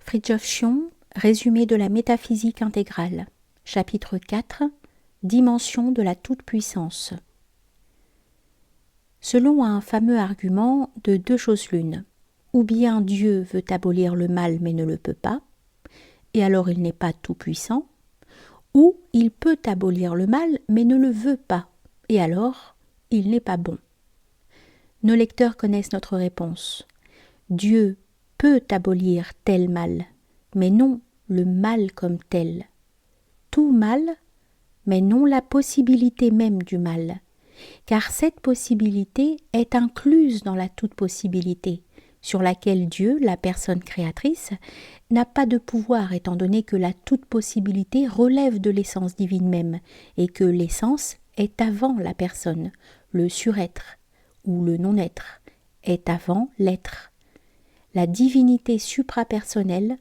Fridtjof Schuon, résumé de la métaphysique intégrale, chapitre 4, dimension de la toute-puissance. Selon un fameux argument, de deux choses l'une, ou bien Dieu veut abolir le mal mais ne le peut pas, et alors il n'est pas tout-puissant, ou il peut abolir le mal mais ne le veut pas, et alors il n'est pas bon. Nos lecteurs connaissent notre réponse. Dieu peut abolir tel mal, mais non le mal comme tel. Tout mal, mais non la possibilité même du mal, car cette possibilité est incluse dans la toute-possibilité, sur laquelle Dieu, la personne créatrice, n'a pas de pouvoir étant donné que la toute-possibilité relève de l'essence divine même, et que l'essence est avant la personne, le surêtre, ou le non-être, est avant l'être. La divinité suprapersonnelle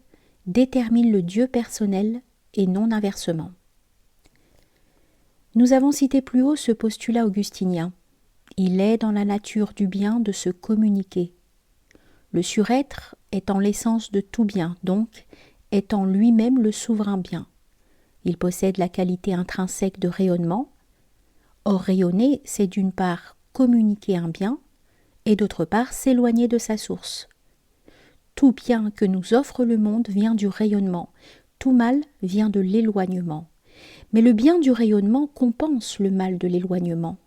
détermine le Dieu personnel et non inversement. Nous avons cité plus haut ce postulat augustinien. Il est dans la nature du bien de se communiquer. Le surêtre étant l'essence de tout bien, donc étant lui-même le souverain bien. Il possède la qualité intrinsèque de rayonnement. Or rayonner, c'est d'une part communiquer un bien, et d'autre part s'éloigner de sa source. Tout bien que nous offre le monde vient du rayonnement, tout mal vient de l'éloignement. Mais le bien du rayonnement compense le mal de l'éloignement,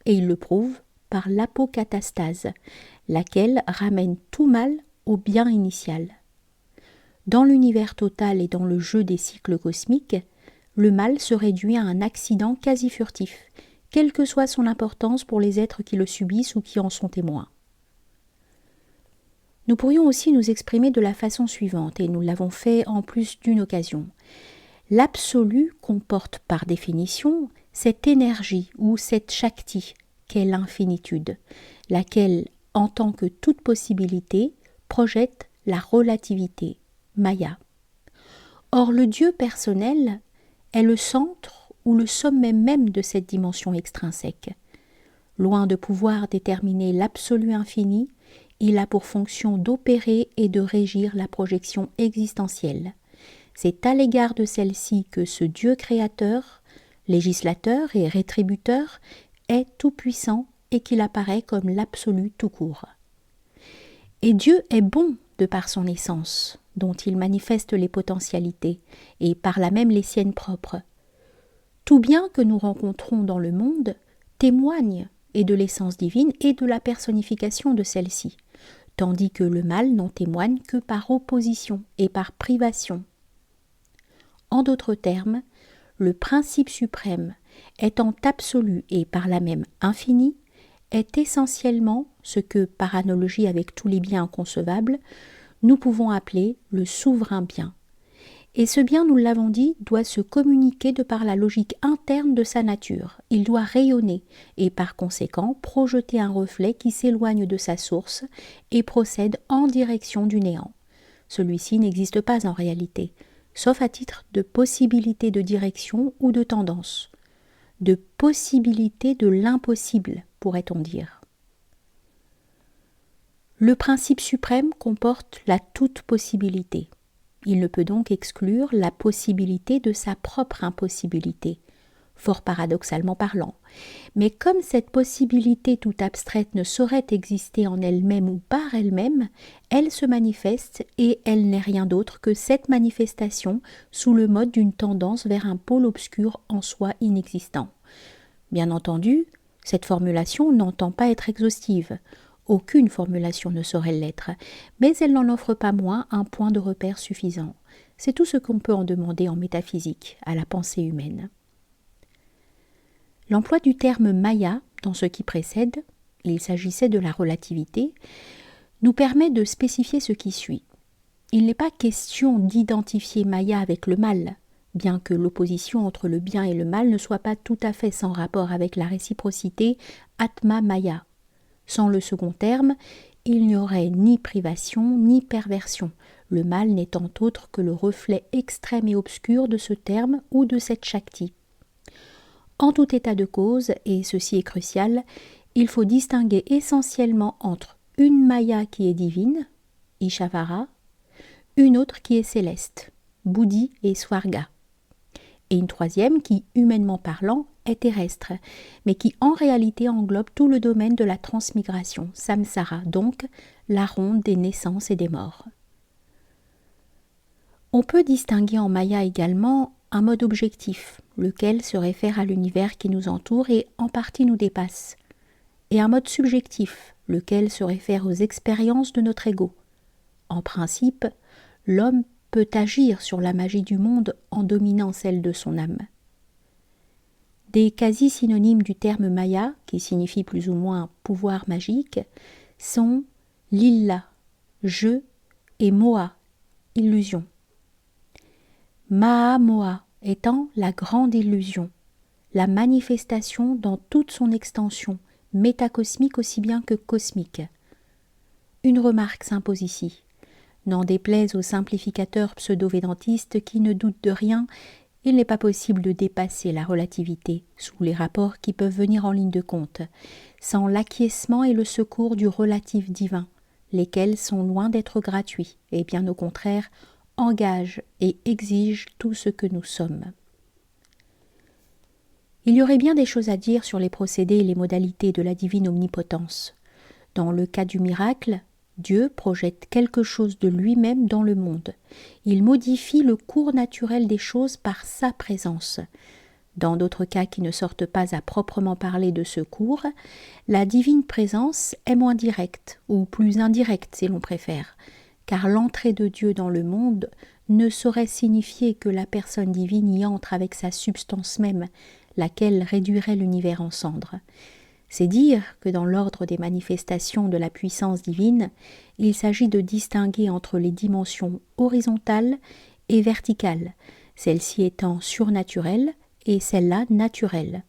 et il le prouve par l'apocatastase, laquelle ramène tout mal au bien initial. Dans l'univers total et dans le jeu des cycles cosmiques, le mal se réduit à un accident quasi furtif, quelle que soit son importance pour les êtres qui le subissent ou qui en sont témoins. Nous pourrions aussi nous exprimer de la façon suivante, et nous l'avons fait en plus d'une occasion. L'absolu comporte par définition cette énergie ou cette shakti qu'est l'infinitude, laquelle, en tant que toute possibilité, projette la relativité, Maya. Or le Dieu personnel est le centre ou le sommet même de cette dimension extrinsèque. Loin de pouvoir déterminer l'absolu infini, il a pour fonction d'opérer et de régir la projection existentielle. C'est à l'égard de celle-ci que ce Dieu créateur, législateur et rétributeur est tout-puissant et qu'il apparaît comme l'absolu tout court. Et Dieu est bon de par son essence, dont il manifeste les potentialités, et par là même les siennes propres. Tout bien que nous rencontrons dans le monde témoigne et de l'essence divine et de la personnification de celle-ci, tandis que le mal n'en témoigne que par opposition et par privation. En d'autres termes, le principe suprême, étant absolu et par là même infini, est essentiellement ce que, par analogie avec tous les biens inconcevables, nous pouvons appeler le souverain bien. Et ce bien, nous l'avons dit, doit se communiquer de par la logique interne de sa nature. Il doit rayonner et par conséquent projeter un reflet qui s'éloigne de sa source et procède en direction du néant. Celui-ci n'existe pas en réalité, sauf à titre de possibilité de direction ou de tendance, de possibilité de l'impossible, pourrait-on dire. Le principe suprême comporte la toute-possibilité. Il ne peut donc exclure la possibilité de sa propre impossibilité, fort paradoxalement parlant. Mais comme cette possibilité tout abstraite ne saurait exister en elle-même ou par elle-même, elle se manifeste et elle n'est rien d'autre que cette manifestation sous le mode d'une tendance vers un pôle obscur en soi inexistant. Bien entendu, cette formulation n'entend pas être exhaustive. Aucune formulation ne saurait l'être, mais elle n'en offre pas moins un point de repère suffisant. C'est tout ce qu'on peut en demander en métaphysique à la pensée humaine. L'emploi du terme Maya dans ce qui précède, il s'agissait de la relativité, nous permet de spécifier ce qui suit. Il n'est pas question d'identifier Maya avec le mal, bien que l'opposition entre le bien et le mal ne soit pas tout à fait sans rapport avec la réciprocité Atma-Maya. Sans le second terme, il n'y aurait ni privation ni perversion, le mal n'étant autre que le reflet extrême et obscur de ce terme ou de cette shakti. En tout état de cause, et ceci est crucial, il faut distinguer essentiellement entre une Maya qui est divine, Ishvara, une autre qui est céleste, Buddhi et Swarga, et une troisième qui, humainement parlant, est terrestre, mais qui en réalité englobe tout le domaine de la transmigration, samsara, donc la ronde des naissances et des morts. On peut distinguer en Maya également un mode objectif, lequel se réfère à l'univers qui nous entoure et en partie nous dépasse, et un mode subjectif, lequel se réfère aux expériences de notre ego. En principe, l'homme peut agir sur la magie du monde en dominant celle de son âme. Des quasi-synonymes du terme Maya, qui signifie plus ou moins pouvoir magique, sont lila, jeu, et moa, illusion. Maha-moha étant la grande illusion, la manifestation dans toute son extension, métacosmique aussi bien que cosmique. Une remarque s'impose ici. N'en déplaise aux simplificateurs pseudo-védantistes qui ne doutent de rien, il n'est pas possible de dépasser la relativité sous les rapports qui peuvent venir en ligne de compte, sans l'acquiescement et le secours du relatif divin, lesquels sont loin d'être gratuits et bien au contraire engagent et exigent tout ce que nous sommes. Il y aurait bien des choses à dire sur les procédés et les modalités de la divine omnipotence. Dans le cas du miracle, Dieu projette quelque chose de lui-même dans le monde. Il modifie le cours naturel des choses par sa présence. Dans d'autres cas qui ne sortent pas à proprement parler de ce cours, la divine présence est moins directe, ou plus indirecte si l'on préfère, car l'entrée de Dieu dans le monde ne saurait signifier que la personne divine y entre avec sa substance même, laquelle réduirait l'univers en cendres. C'est dire que dans l'ordre des manifestations de la puissance divine, il s'agit de distinguer entre les dimensions horizontales et verticales, celle-ci étant surnaturelle et celle-là naturelle.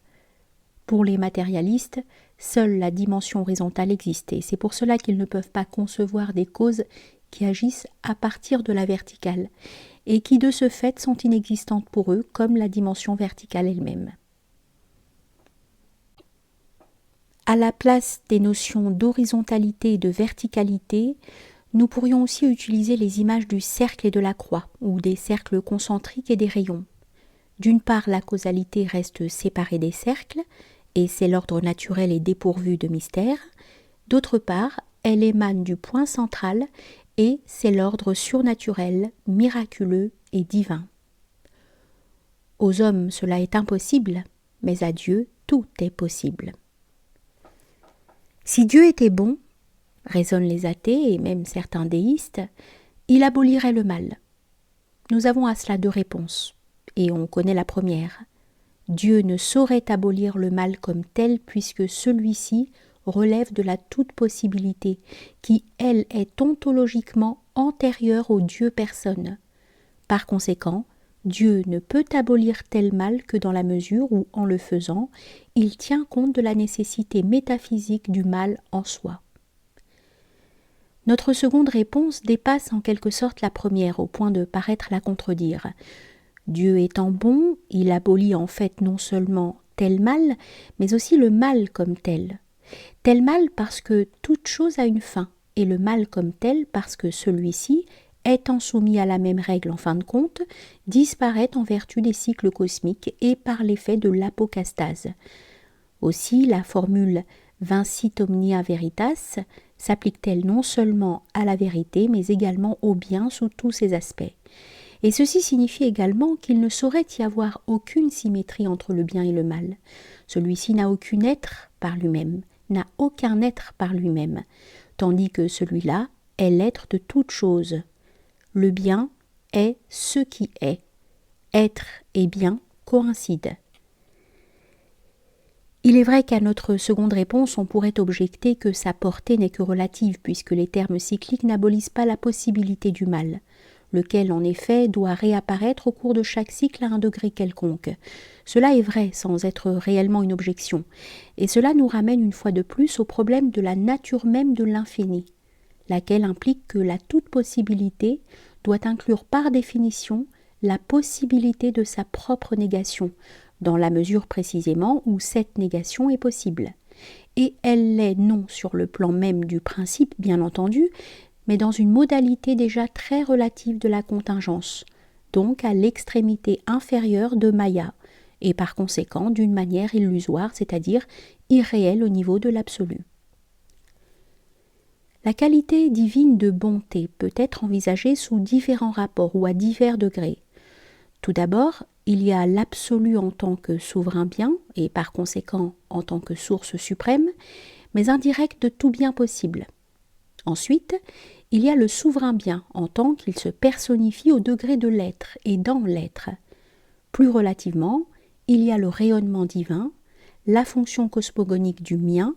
Pour les matérialistes, seule la dimension horizontale existe, et c'est pour cela qu'ils ne peuvent pas concevoir des causes qui agissent à partir de la verticale, et qui de ce fait sont inexistantes pour eux, comme la dimension verticale elle-même. À la place des notions d'horizontalité et de verticalité, nous pourrions aussi utiliser les images du cercle et de la croix, ou des cercles concentriques et des rayons. D'une part, la causalité reste séparée des cercles, et c'est l'ordre naturel et dépourvu de mystère. D'autre part, elle émane du point central, et c'est l'ordre surnaturel, miraculeux et divin. Aux hommes, cela est impossible, mais à Dieu, tout est possible. Si Dieu était bon, raisonnent les athées et même certains déistes, il abolirait le mal. Nous avons à cela deux réponses, et on connaît la première. Dieu ne saurait abolir le mal comme tel puisque celui-ci relève de la toute-possibilité, qui, elle, est ontologiquement antérieure au Dieu personne. Par conséquent, Dieu ne peut abolir tel mal que dans la mesure où, en le faisant, il tient compte de la nécessité métaphysique du mal en soi. Notre seconde réponse dépasse en quelque sorte la première, au point de paraître la contredire. Dieu étant bon, il abolit en fait non seulement tel mal, mais aussi le mal comme tel. Tel mal parce que toute chose a une fin, et le mal comme tel parce que celui-ci, étant soumis à la même règle en fin de compte, disparaît en vertu des cycles cosmiques et par l'effet de l'apocastase. Aussi, la formule vincit omnia veritas s'applique-t-elle non seulement à la vérité, mais également au bien sous tous ses aspects. Et ceci signifie également qu'il ne saurait y avoir aucune symétrie entre le bien et le mal. Celui-ci n'a aucun être par lui-même, tandis que celui-là est l'être de toute chose. Le bien est ce qui est. Être et bien coïncident. Il est vrai qu'à notre seconde réponse, on pourrait objecter que sa portée n'est que relative, puisque les termes cycliques n'abolissent pas la possibilité du mal, lequel en effet doit réapparaître au cours de chaque cycle à un degré quelconque. Cela est vrai sans être réellement une objection, et cela nous ramène une fois de plus au problème de la nature même de l'infini, laquelle implique que la toute-possibilité doit inclure par définition la possibilité de sa propre négation, dans la mesure précisément où cette négation est possible. Et elle l'est non sur le plan même du principe, bien entendu, mais dans une modalité déjà très relative de la contingence, donc à l'extrémité inférieure de Maya, et par conséquent d'une manière illusoire, c'est-à-dire irréelle au niveau de l'absolu. La qualité divine de bonté peut être envisagée sous différents rapports ou à divers degrés. Tout d'abord, il y a l'absolu en tant que souverain bien, et par conséquent en tant que source suprême, mais indirect de tout bien possible. Ensuite, il y a le souverain bien en tant qu'il se personnifie au degré de l'être et dans l'être. Plus relativement, il y a le rayonnement divin, la fonction cosmogonique du mien,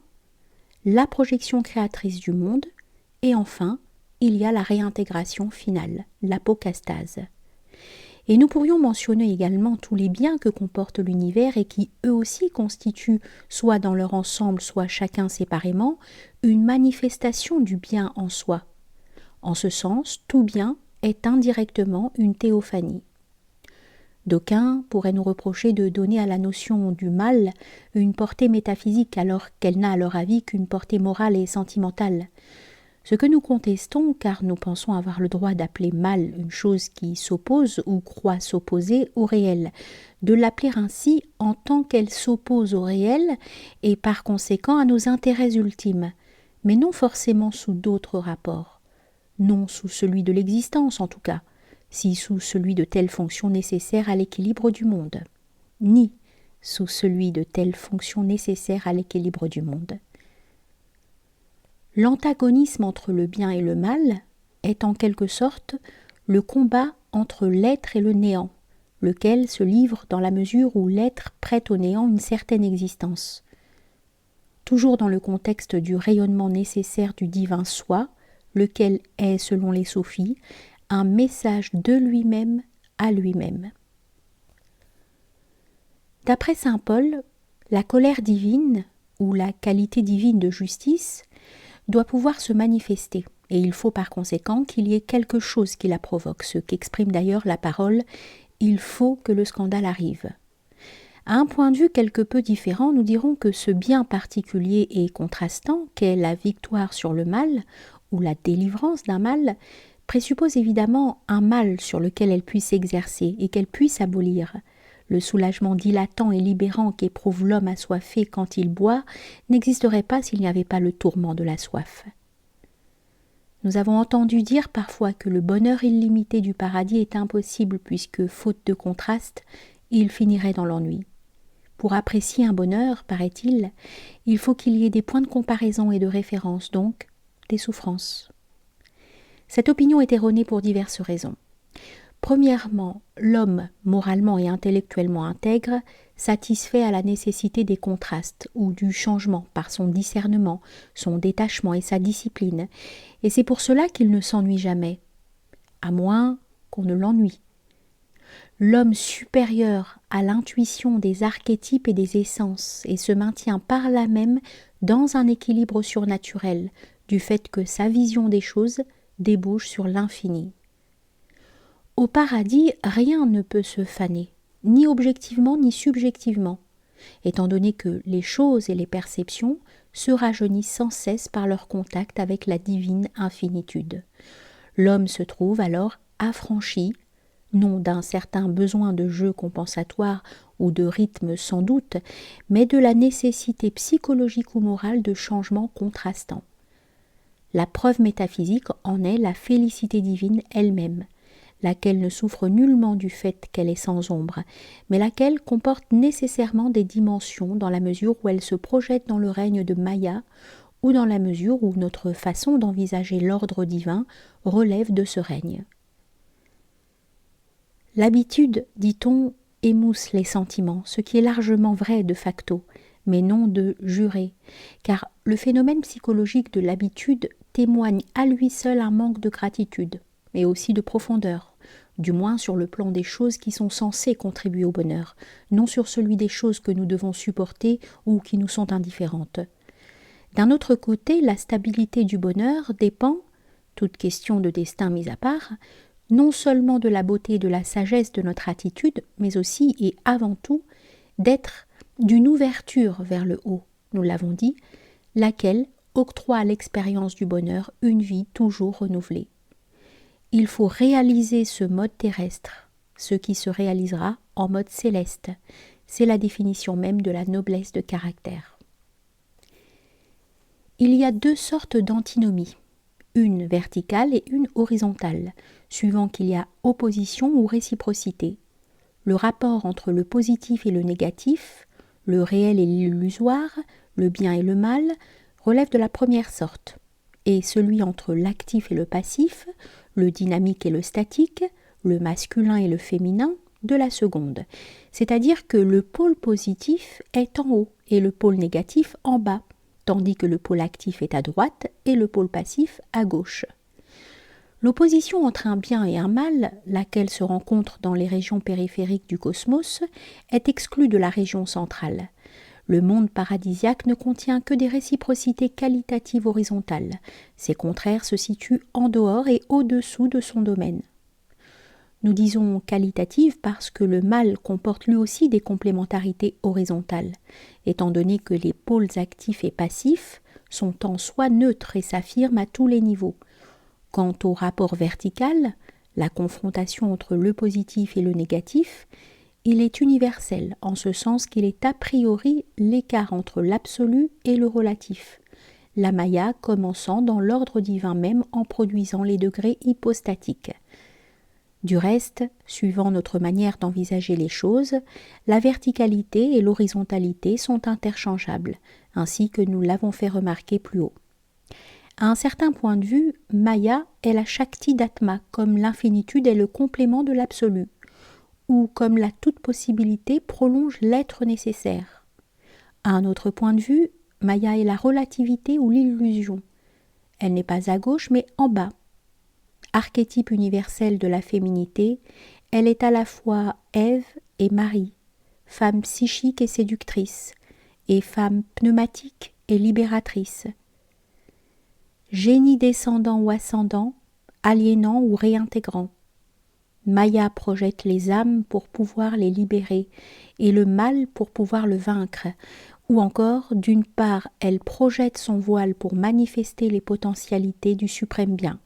la projection créatrice du monde, et enfin, il y a la réintégration finale, l'apocastase. Et nous pourrions mentionner également tous les biens que comporte l'univers et qui eux aussi constituent, soit dans leur ensemble, soit chacun séparément, une manifestation du bien en soi. En ce sens, tout bien est indirectement une théophanie. D'aucuns pourraient nous reprocher de donner à la notion du mal une portée métaphysique alors qu'elle n'a à leur avis qu'une portée morale et sentimentale. Ce que nous contestons, car nous pensons avoir le droit d'appeler mal une chose qui s'oppose ou croit s'opposer au réel, de l'appeler ainsi en tant qu'elle s'oppose au réel et par conséquent à nos intérêts ultimes, mais non forcément sous d'autres rapports, non sous celui de l'existence en tout cas, si sous celui de telles fonctions nécessaires à l'équilibre du monde, ni sous celui de telles fonctions nécessaires à l'équilibre du monde. L'antagonisme entre le bien et le mal est en quelque sorte le combat entre l'être et le néant, lequel se livre dans la mesure où l'être prête au néant une certaine existence. Toujours dans le contexte du rayonnement nécessaire du divin soi, lequel est, selon les sophies, un message de lui-même à lui-même. D'après saint Paul, la colère divine, ou la qualité divine de justice, doit pouvoir se manifester, et il faut par conséquent qu'il y ait quelque chose qui la provoque, ce qu'exprime d'ailleurs la parole « il faut que le scandale arrive ». À un point de vue quelque peu différent, nous dirons que ce bien particulier et contrastant qu'est la victoire sur le mal, ou la délivrance d'un mal, présuppose évidemment un mal sur lequel elle puisse s'exercer et qu'elle puisse abolir. Le soulagement dilatant et libérant qu'éprouve l'homme assoiffé quand il boit n'existerait pas s'il n'y avait pas le tourment de la soif. Nous avons entendu dire parfois que le bonheur illimité du paradis est impossible puisque, faute de contraste, il finirait dans l'ennui. Pour apprécier un bonheur, paraît-il, il faut qu'il y ait des points de comparaison et de référence, donc des souffrances. Cette opinion est erronée pour diverses raisons. Premièrement, l'homme, moralement et intellectuellement intègre, satisfait à la nécessité des contrastes ou du changement par son discernement, son détachement et sa discipline, et c'est pour cela qu'il ne s'ennuie jamais, à moins qu'on ne l'ennuie. L'homme supérieur à l'intuition des archétypes et des essences et se maintient par là même dans un équilibre surnaturel, du fait que sa vision des choses débouche sur l'infini. Au paradis, rien ne peut se faner, ni objectivement ni subjectivement, étant donné que les choses et les perceptions se rajeunissent sans cesse par leur contact avec la divine infinitude. L'homme se trouve alors affranchi, non d'un certain besoin de jeu compensatoire ou de rythme sans doute, mais de la nécessité psychologique ou morale de changements contrastants. La preuve métaphysique en est la félicité divine elle-même, laquelle ne souffre nullement du fait qu'elle est sans ombre, mais laquelle comporte nécessairement des dimensions dans la mesure où elle se projette dans le règne de Maya ou dans la mesure où notre façon d'envisager l'ordre divin relève de ce règne. L'habitude, dit-on, émousse les sentiments, ce qui est largement vrai de facto, mais non de juré, car le phénomène psychologique de l'habitude témoigne à lui seul un manque de gratitude, mais aussi de profondeur, du moins sur le plan des choses qui sont censées contribuer au bonheur, non sur celui des choses que nous devons supporter ou qui nous sont indifférentes. D'un autre côté, la stabilité du bonheur dépend, toute question de destin mise à part, non seulement de la beauté et de la sagesse de notre attitude, mais aussi et avant tout d'être d'une ouverture vers le haut, nous l'avons dit, laquelle, octroie à l'expérience du bonheur une vie toujours renouvelée. Il faut réaliser ce mode terrestre, ce qui se réalisera en mode céleste. C'est la définition même de la noblesse de caractère. Il y a deux sortes d'antinomie, une verticale et une horizontale, suivant qu'il y a opposition ou réciprocité. Le rapport entre le positif et le négatif, le réel et l'illusoire, le bien et le mal, relève de la première sorte, et celui entre l'actif et le passif, le dynamique et le statique, le masculin et le féminin, de la seconde. C'est-à-dire que le pôle positif est en haut et le pôle négatif en bas, tandis que le pôle actif est à droite et le pôle passif à gauche. L'opposition entre un bien et un mal, laquelle se rencontre dans les régions périphériques du cosmos, est exclue de la région centrale. Le monde paradisiaque ne contient que des réciprocités qualitatives horizontales. Ses contraires se situent en dehors et au-dessous de son domaine. Nous disons qualitatives parce que le mal comporte lui aussi des complémentarités horizontales, étant donné que les pôles actifs et passifs sont en soi neutres et s'affirment à tous les niveaux. Quant au rapport vertical, la confrontation entre le positif et le négatif, il est universel en ce sens qu'il est a priori l'écart entre l'absolu et le relatif, la Maya commençant dans l'ordre divin même en produisant les degrés hypostatiques. Du reste, suivant notre manière d'envisager les choses, la verticalité et l'horizontalité sont interchangeables, ainsi que nous l'avons fait remarquer plus haut. À un certain point de vue, Maya est la Shakti d'Atma, comme l'infinitude est le complément de l'absolu, ou comme la toute-possibilité prolonge l'être nécessaire. À un autre point de vue, Maya est la relativité ou l'illusion. Elle n'est pas à gauche, mais en bas. Archétype universel de la féminité, elle est à la fois Ève et Marie, femme psychique et séductrice, et femme pneumatique et libératrice. Génie descendant ou ascendant, aliénant ou réintégrant. Maya projette les âmes pour pouvoir les libérer et le mal pour pouvoir le vaincre. Ou encore, d'une part, elle projette son voile pour manifester les potentialités du suprême bien,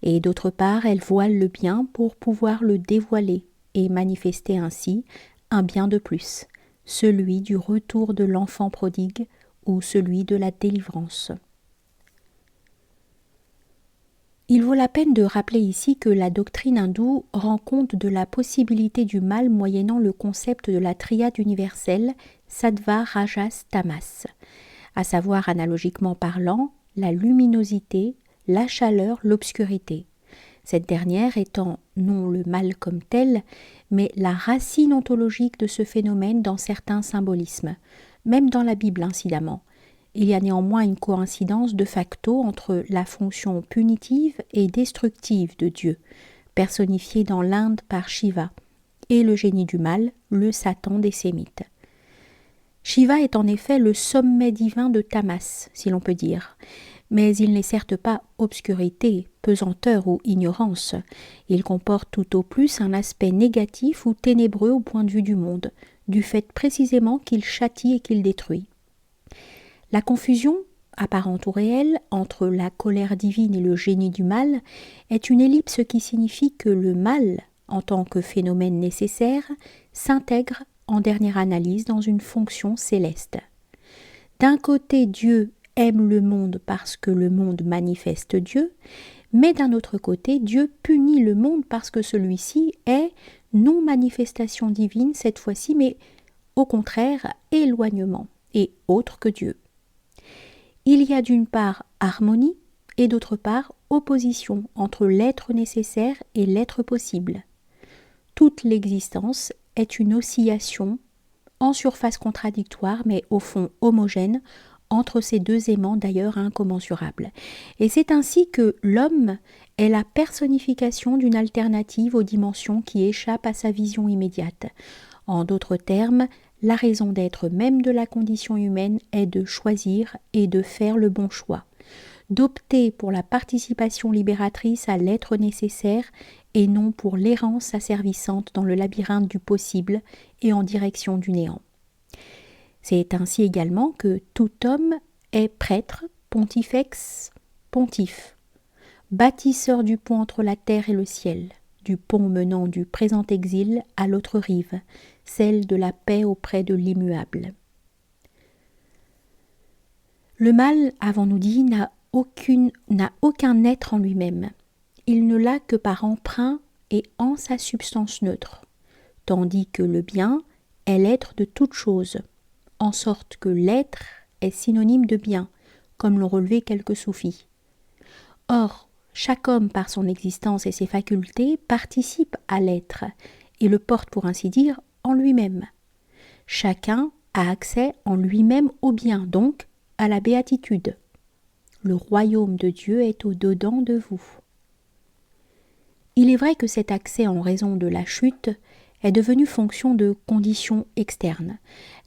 et d'autre part, elle voile le bien pour pouvoir le dévoiler et manifester ainsi un bien de plus, celui du retour de l'enfant prodigue ou celui de la délivrance. Il vaut la peine de rappeler ici que la doctrine hindoue rend compte de la possibilité du mal moyennant le concept de la triade universelle Sattva, Rajas, Tamas, à savoir analogiquement parlant la luminosité, la chaleur, l'obscurité. Cette dernière étant non le mal comme tel, mais la racine ontologique de ce phénomène dans certains symbolismes, même dans la Bible incidemment. Il y a néanmoins une coïncidence de facto entre la fonction punitive et destructive de Dieu, personnifiée dans l'Inde par Shiva, et le génie du mal, le Satan des Sémites. Shiva est en effet le sommet divin de Tamas, si l'on peut dire, mais il n'est certes pas obscurité, pesanteur ou ignorance. Il comporte tout au plus un aspect négatif ou ténébreux au point de vue du monde, du fait précisément qu'il châtie et qu'il détruit. La confusion, apparente ou réelle, entre la colère divine et le génie du mal est une ellipse qui signifie que le mal, en tant que phénomène nécessaire, s'intègre en dernière analyse dans une fonction céleste. D'un côté, Dieu aime le monde parce que le monde manifeste Dieu, mais d'un autre côté, Dieu punit le monde parce que celui-ci est non manifestation divine cette fois-ci, mais au contraire éloignement et autre que Dieu. Il y a d'une part harmonie et d'autre part opposition entre l'être nécessaire et l'être possible. Toute l'existence est une oscillation en surface contradictoire mais au fond homogène entre ces deux aimants d'ailleurs incommensurables. Et c'est ainsi que l'homme est la personnification d'une alternative aux dimensions qui échappent à sa vision immédiate. En d'autres termes, la raison d'être même de la condition humaine est de choisir et de faire le bon choix, d'opter pour la participation libératrice à l'être nécessaire et non pour l'errance asservissante dans le labyrinthe du possible et en direction du néant. C'est ainsi également que tout homme est prêtre pontifex, pontife, bâtisseur du pont entre la terre et le ciel, du pont menant du présent exil à l'autre rive, celle de la paix auprès de l'immuable. Le mal, avons-nous dit, n'a aucun être en lui-même. Il ne l'a que par emprunt et en sa substance neutre, tandis que le bien est l'être de toute chose, en sorte que l'être est synonyme de bien, comme l'ont relevé quelques soufis. Or, chaque homme, par son existence et ses facultés, participe à l'être et le porte, pour ainsi dire, en lui-même. Chacun a accès en lui-même au bien, donc à la béatitude. Le royaume de Dieu est au-dedans de vous. Il est vrai que cet accès en raison de la chute est devenu fonction de conditions externes.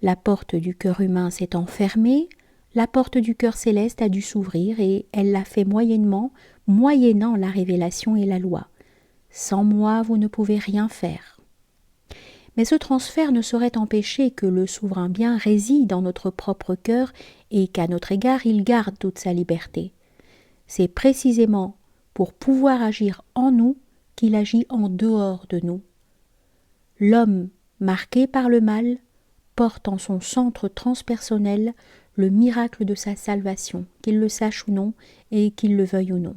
La porte du cœur humain s'étant fermée, la porte du cœur céleste a dû s'ouvrir et elle l'a fait moyennant la révélation et la loi. Sans moi, vous ne pouvez rien faire. Mais ce transfert ne saurait empêcher que le souverain bien réside dans notre propre cœur et qu'à notre égard il garde toute sa liberté. C'est précisément pour pouvoir agir en nous qu'il agit en dehors de nous. L'homme, marqué par le mal, porte en son centre transpersonnel le miracle de sa salvation, qu'il le sache ou non et qu'il le veuille ou non.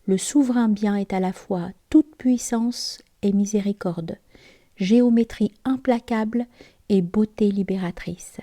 Le souverain bien est à la fois toute puissance et miséricorde, géométrie implacable et beauté libératrice.